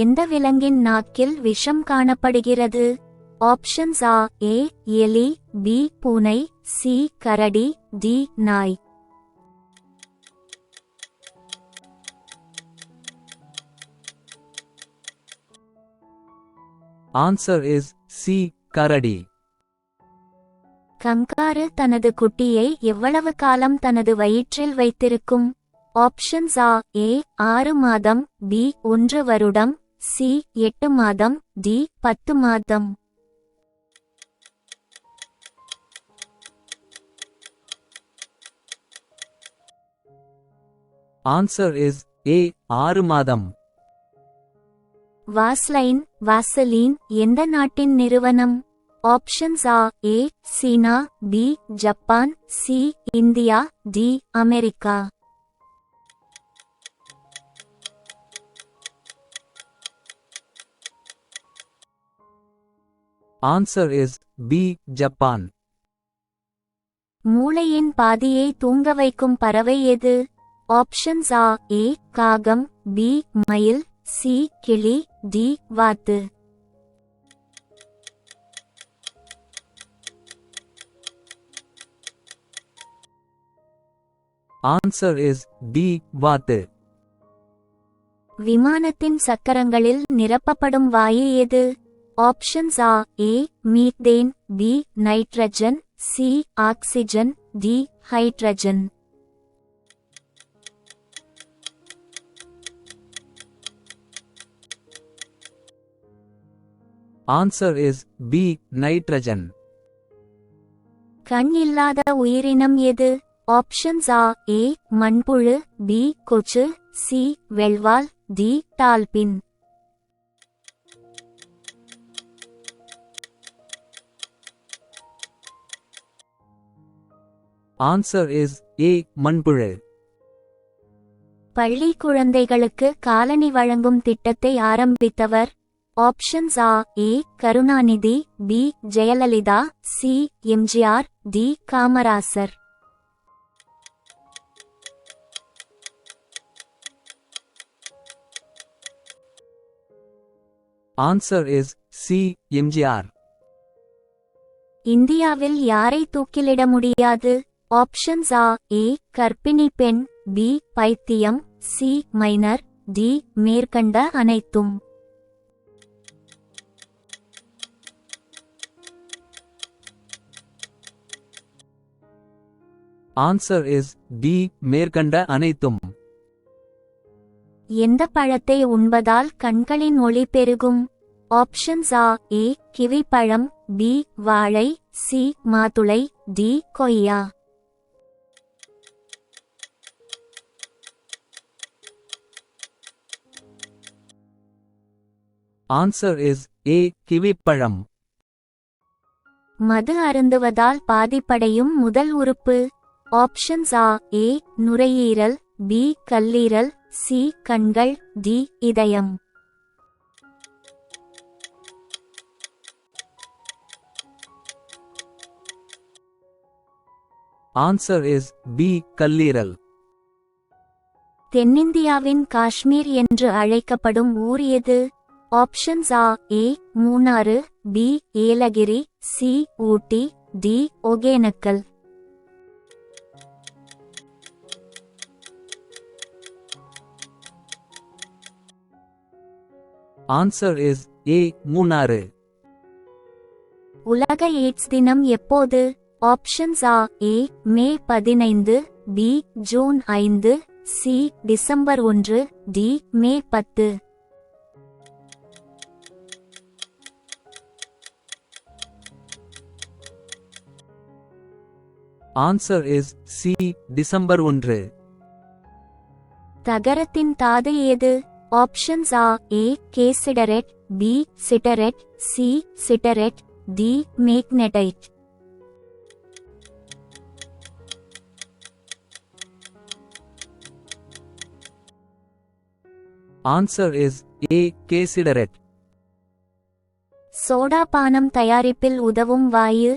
எந்த விலங்கின் நாக்கில் விஷம் காணப்படுகிறது? ஆப்ஷன்ஸ் ஆ ஏ எலி, பி பூனை, சி கரடி, டி நாய். Answer is C. கரடி. கங்காரு தனது குட்டியை எவ்வளவு காலம் தனது வயிற்றில் வைத்திருக்கும்? ஆப்ஷன்ஸ் ஆ ஏ 6 மாதம், பி 1 வருடம், சி 8 மாதம், டி 10 மாதம். Answer is A. 6 மாதம். வாசலின் எந்த நாட்டின் நிறுவனம்? ஆப்ஷன்ஸ் ஆ ஏ சீனா, B Japan, C India, D America. Answer is B. Japan. மூளையின் பாதியை தூங்க வைக்கும் பறவை எது? ஆப்ஷன்ஸ் ஆ ஏ காகம், பி மயில், சி கிளி, டி வாத்து. Answer is D. வாத்து. விமானத்தின் சக்கரங்களில் நிரப்பப்படும் வாயு எது? Options ah A methane, B nitrogen, C oxygen, D hydrogen. Answer is B. Nitrogen. கண் இல்லாத உயிரினம் எது? ஆப்ஷன்ஸ் ஆ ஏ மண்புழு, பி கொச்சு, சி வெள்வால், D dolphin. Answer is A. மண்புழு. பள்ளி குழந்தைகளுக்கு காலணி வழங்கும் திட்டத்தை ஆரம்பித்தவர்? Options ah A Karunanidhi, B Jayalalithaa, C MGR, D Kamarajar. Answer is C. MGR. இந்தியாவில் யாரை தூக்கிலிட முடியாது? ஆப்ஷன்ஸ் ஆ ஏ கர்ப்பிணி பெண், பி பைத்தியம், சி மைனர், டி மேற்கண்ட அனைத்தும். Answer is D. மேற்கண்ட அனைத்தும். எந்த பழத்தை உண்பதால் கண்களின் ஒளி பெருகும்? ஆப்ஷன்ஸ் ஆ ஏ கிவி பழம், பி வாழை, சி மாதுளை, டி கொய்யா. Answer is A. கிவிப்பழம். மது அருந்துவதால் பாதிப்படையும் முதல் உறுப்பு? ஆப்ஷன்ஸ் ஆ ஏ நுரையீரல், பி கல்லீரல், சி கண்கள், டி இதயம். Answer is B. கல்லீரல். தென்னிந்தியாவின் காஷ்மீர் என்று அழைக்கப்படும் ஊர் எது? Options ah A Munnar, B Yelagiri, C Ooty, D Hogenakkal. Answer is A. Munnar. உலக எய்ட்ஸ் தினம் எப்போது? Options ah A May 15, B June 5, C December 1, D May 10. Answer is C. December 1. தகரத்தின் தாது ஏது? Options ah A cassiterite, B siderite, C siderite, D magnetite. Answer is A. Cassiterite. Soda பானம் தயாரிப்பில் உதவும் வாயு?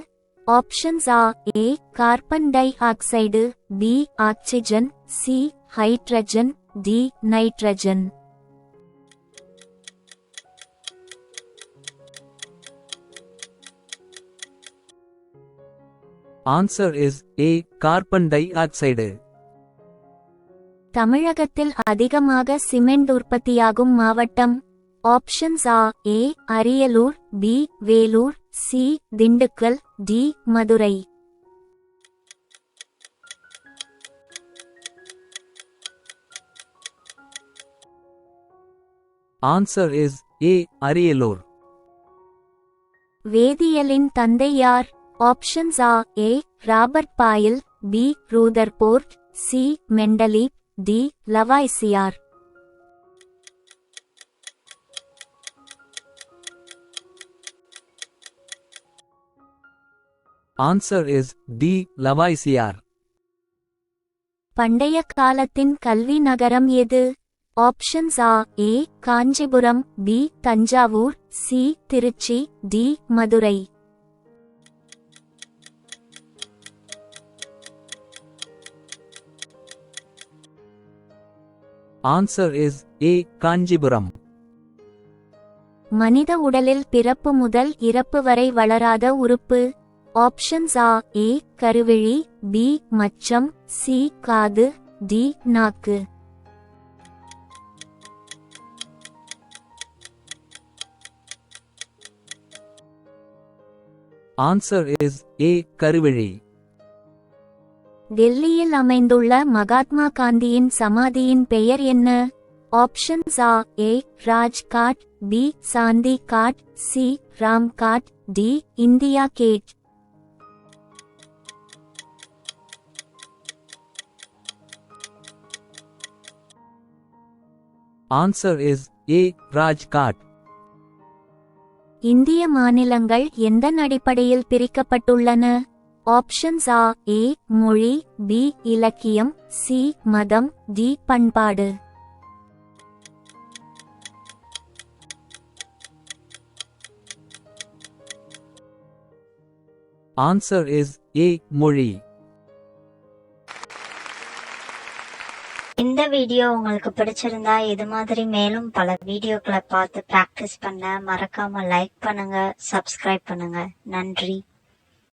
Options ah A carbon dioxide, B oxygen, C hydrogen, D nitrogen. Answer is A. Carbon dioxide. தமிழகத்தில் அதிகமாக cement உற்பத்தியாகும் மாவட்டம். Options ah. A. Ariyalur, B. Vellore, C. Dindigul, D. Madurai. Answer is A. Ariyalur. வேதியியலின் தந்தை யார்? Options ah. A. Robert Boyle, B. Rutherford, C. Mendeleev, D. Lavoisier. Answer is D. Lavoisier. பண்டைய காலத்தின் கல்வி நகரம் எது? Options ah. A. Kanchipuram, B. Thanjavur, C. Trichy, D. Madurai. Answer is A. Kanchipuram. மனித உடலில் பிறப்பு முதல் இறப்பு வரை வளராத உறுப்பு. ஆப்ஷன்ஸ் ஆ. ஏ. கருவிழி, பி. மச்சம், சி. காது, டி. நாக்கு. Answer is A. கருவிழி. டெல்லியில் அமைந்துள்ள மகாத்மா காந்தியின் சமாதியின் பெயர் என்ன? Options ah. A. Rajghat, B. Shanti Ghat, C. Ramghat, D. India Gate. Answer is A. Rajghat. இந்திய மாநிலங்கள் எந்தன் அடிப்படையில் பிரிக்கப்பட்டுள்ளன? Options ah. ஏ. மொழி, பி. இலக்கியம், சி. மதம், டி. பண்பாடு. Answer is A. மொழி. இந்த வீடியோ உங்களுக்கு பிடிச்சிருந்தா இது மாதிரி மேலும் பல வீடியோக்களை பார்த்து பிராக்டிஸ் பண்ண மறக்காம லைக் பண்ணுங்க, சப்ஸ்கிரைப் பண்ணுங்க. நன்றி.